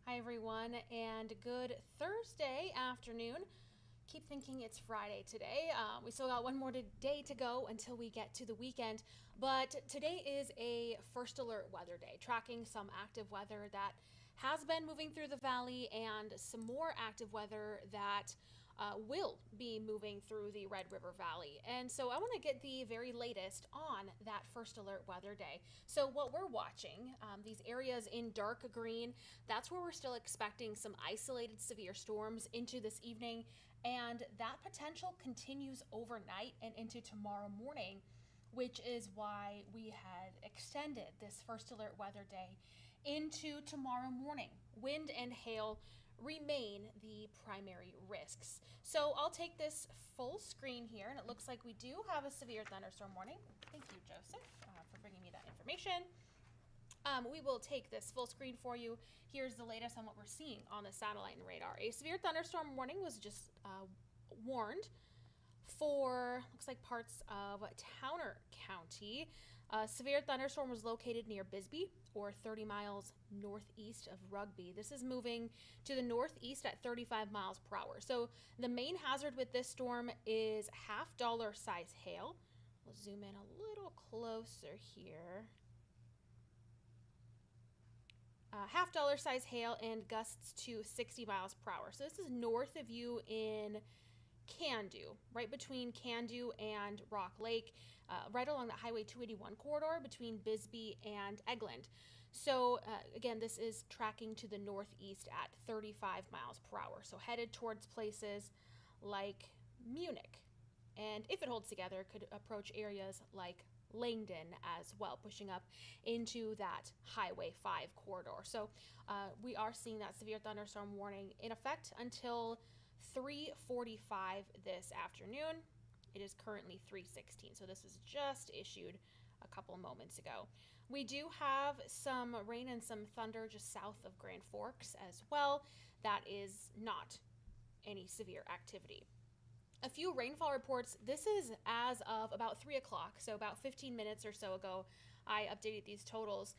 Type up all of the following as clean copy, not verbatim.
Hi, everyone, and good Thursday afternoon. Keep thinking it's Friday today. We still got one more day to go until we get to the weekend, but today is a first alert weather day, tracking some active weather that has been moving through the valley and some more active weather that will be moving through the Red River Valley. And so I want to get the very latest on that first alert weather day. So what we're watching, these areas in dark green, that's where we're still expecting some isolated severe storms into this evening. And that potential continues overnight and into tomorrow morning, which is why we had extended this first alert weather day into tomorrow morning. Wind and hail remain the primary risks. So I'll take this full screen here, and it looks like we do have a severe thunderstorm warning. Thank you, Joseph, for bringing me that information. We will take this full screen for you. Here's the latest on what we're seeing on the satellite and radar. A severe thunderstorm warning was just warned for, looks like, parts of Towner County. A severe thunderstorm was located near Bisbee, or 30 miles northeast of Rugby. This is moving to the northeast at 35 miles per hour. So the main hazard with this storm is $half size hail. We'll zoom in a little closer here. $half size hail and gusts to 60 miles per hour. So this is north of you in Candu, right between Candu and Rock Lake, right along the Highway 281 corridor between Bisbee and Egland. So again, this is tracking to the northeast at 35 miles per hour. So headed towards places like Munich. And if it holds together, could approach areas like Langdon as well, pushing up into that Highway 5 corridor. So we are seeing that severe thunderstorm warning in effect until 3:45 this afternoon. It is currently 3:16, so this was just issued a couple moments ago. We do have some rain and some thunder just south of Grand Forks as well. That is not any severe activity. A few rainfall reports. This is as of about 3 o'clock, so about 15 minutes or so ago, I updated these totals.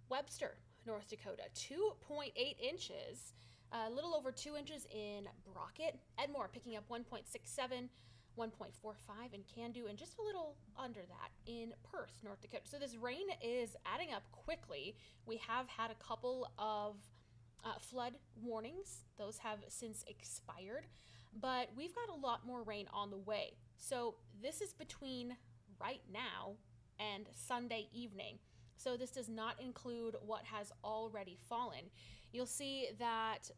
Webster, North Dakota, 2.8 inches, a little over 2 inches in Brockett. Edmore picking up 1.67, 1.45 in Candu, and just a little under that in Perth, North Dakota. So this rain is adding up quickly. We have had a couple of flood warnings. Those have since expired, but we've got a lot more rain on the way. So this is between right now and Sunday evening. So this does not include what has already fallen. You'll see that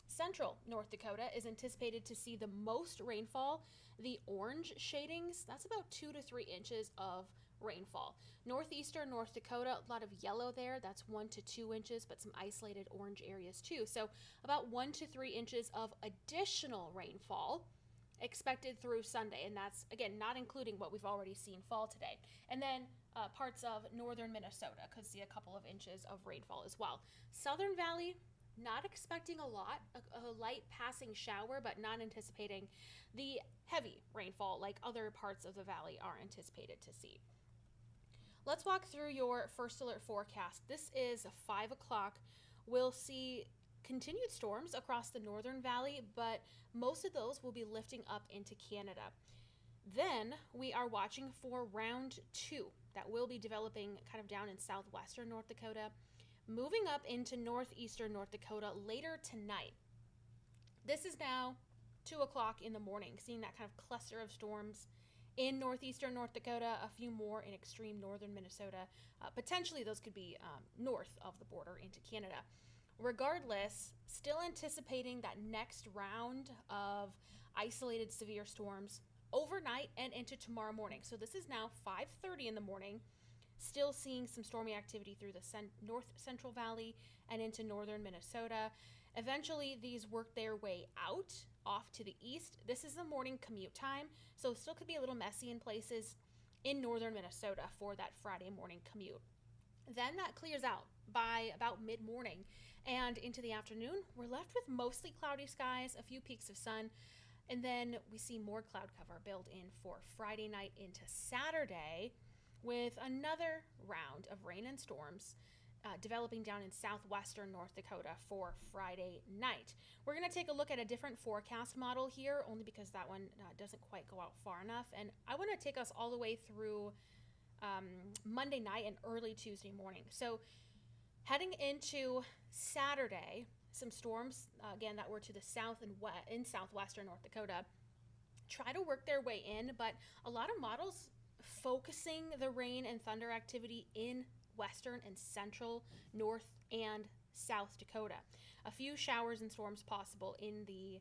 Central North Dakota is anticipated to see the most rainfall. The orange shadings, that's about 2 to 3 inches of rainfall. Northeastern North Dakota, a lot of yellow there, that's 1 to 2 inches, but some isolated orange areas too. So about 1 to 3 inches of additional rainfall expected through Sunday, and that's, again, not including what we've already seen fall today. And then parts of northern Minnesota could see a couple of inches of rainfall as well. Southern Valley, not expecting a lot, a light passing shower, but not anticipating the heavy rainfall like other parts of the valley are anticipated to see. Let's walk through your first alert forecast. This is 5 o'clock. We'll see continued storms across the northern valley, but most of those will be lifting up into Canada. Then we are watching for round 2 that will be developing kind of down in southwestern North Dakota, moving up into northeastern North Dakota later tonight. This is now 2 o'clock in the morning, seeing that kind of cluster of storms in northeastern North Dakota, a few more in extreme northern Minnesota. Potentially those could be north of the border into Canada. Regardless, still anticipating that next round of isolated severe storms overnight and into tomorrow morning. So this is now 5:30 in the morning. Still seeing some stormy activity through the north central valley and into northern Minnesota. Eventually, these work their way out off to the east. This is the morning commute time, so still could be a little messy in places in northern Minnesota for that Friday morning commute. Then that clears out by about mid-morning and into the afternoon. We're left with mostly cloudy skies, a few peaks of sun, and then we see more cloud cover build in for Friday night into Saturday, with another round of rain and storms developing down in southwestern North Dakota for Friday night. We're going to take a look at a different forecast model here, only because that one doesn't quite go out far enough. And I want to take us all the way through Monday night and early Tuesday morning. So heading into Saturday, some storms, again, that were to the south and in southwestern North Dakota, try to work their way in, but a lot of models focusing the rain and thunder activity in western and central North and South Dakota. A few showers and storms possible in the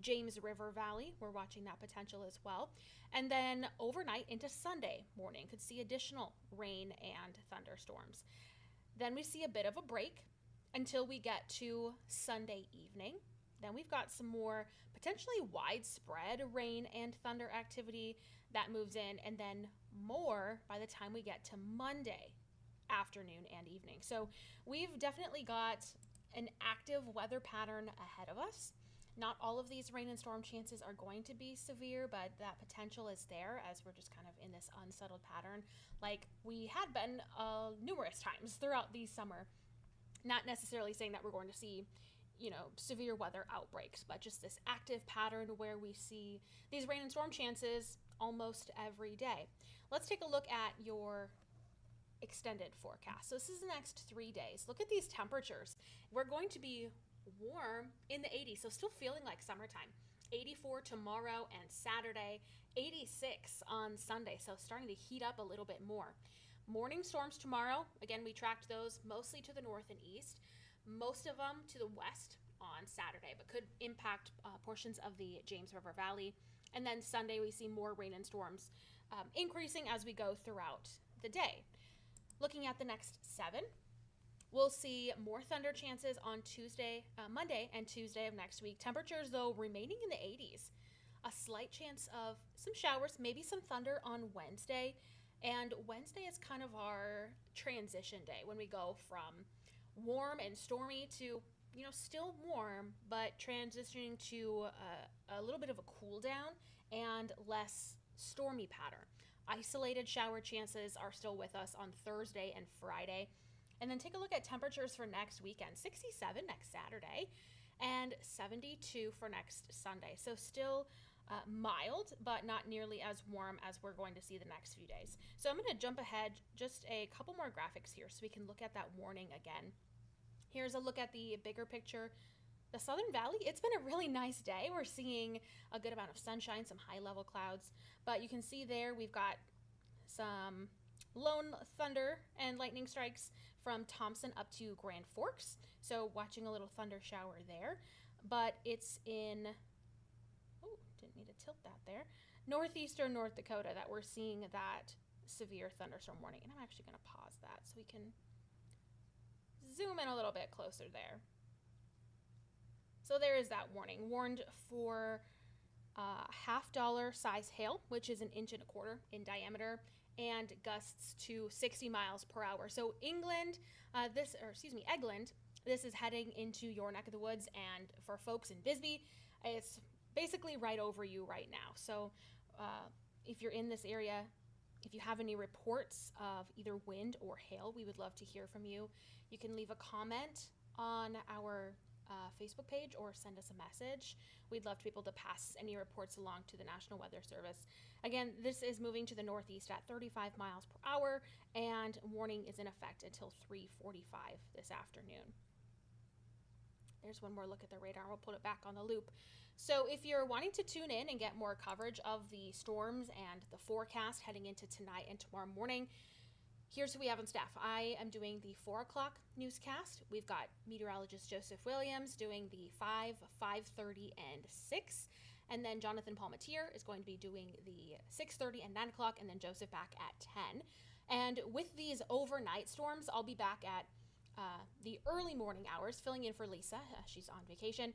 James River Valley. We're watching that potential as well. And then overnight into Sunday morning, could see additional rain and thunderstorms. Then we see a bit of a break until we get to Sunday evening. Then we've got some more potentially widespread rain and thunder activity that moves in, and then more by the time we get to Monday afternoon and evening. So we've definitely got an active weather pattern ahead of us. Not all of these rain and storm chances are going to be severe, but that potential is there as we're just kind of in this unsettled pattern like we had been numerous times throughout the summer. Not necessarily saying that we're going to see, severe weather outbreaks, but just this active pattern where we see these rain and storm chances almost every day. Let's take a look at your extended forecast. So this is the next 3 days. Look at these temperatures. We're going to be warm in the 80s, so still feeling like summertime. 84 tomorrow and Saturday, 86 on Sunday, so starting to heat up a little bit more. Morning storms tomorrow. Again, we tracked those mostly to the north and east, most of them to the west on Saturday, but could impact portions of the James River Valley. And then Sunday, we see more rain and storms increasing as we go throughout the day. Looking at the next 7, we'll see more thunder chances on Monday and Tuesday of next week. Temperatures, though, remaining in the 80s. A slight chance of some showers, maybe some thunder on Wednesday. And Wednesday is kind of our transition day when we go from warm and stormy to, still warm, but transitioning to a little bit of a cool down and less stormy pattern. Isolated shower chances are still with us on Thursday and Friday. And then take a look at temperatures for next weekend. 67 next Saturday and 72 for next Sunday. So still mild, but not nearly as warm as we're going to see the next few days. So I'm going to jump ahead just a couple more graphics here so we can look at that warning again. Here's a look at the bigger picture. The Southern Valley, it's been a really nice day. We're seeing a good amount of sunshine, some high-level clouds, but you can see there we've got some lone thunder and lightning strikes from Thompson up to Grand Forks. So watching a little thunder shower there, but it's in, didn't mean to tilt that there, northeastern North Dakota that we're seeing that severe thunderstorm warning. And I'm actually going to pause that so we can zoom in a little bit closer there. So there is that warning. Warned for $half size hail, which is 1.25 inches in diameter, and gusts to 60 miles per hour. So Eglin, this is heading into your neck of the woods, and for folks in Bisbee, it's basically right over you right now. So if you're in this area, if you have any reports of either wind or hail, we would love to hear from you. You can leave a comment on our Facebook page or send us a message. We'd love to be able to pass any reports along to the National Weather Service. Again, this is moving to the northeast at 35 miles per hour, and warning is in effect until 3:45 this afternoon. There's one more look at the radar. We'll put it back on the loop. So if you're wanting to tune in and get more coverage of the storms and the forecast heading into tonight and tomorrow morning, here's who we have on staff. I am doing the 4 o'clock newscast. We've got meteorologist Joseph Williams doing the 5, 5:30, and 6. And then Jonathan Palmatier is going to be doing the 6:30 and 9 o'clock, and then Joseph back at 10. And with these overnight storms, I'll be back at the early morning hours, filling in for Lisa. She's on vacation.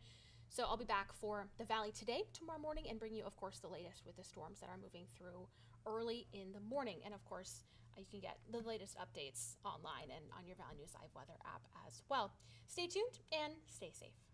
So I'll be back for the Valley today, tomorrow morning, and bring you, of course, the latest with the storms that are moving through early in the morning. And of course, you can get the latest updates online and on your Valley News Live weather app as well. Stay tuned and stay safe.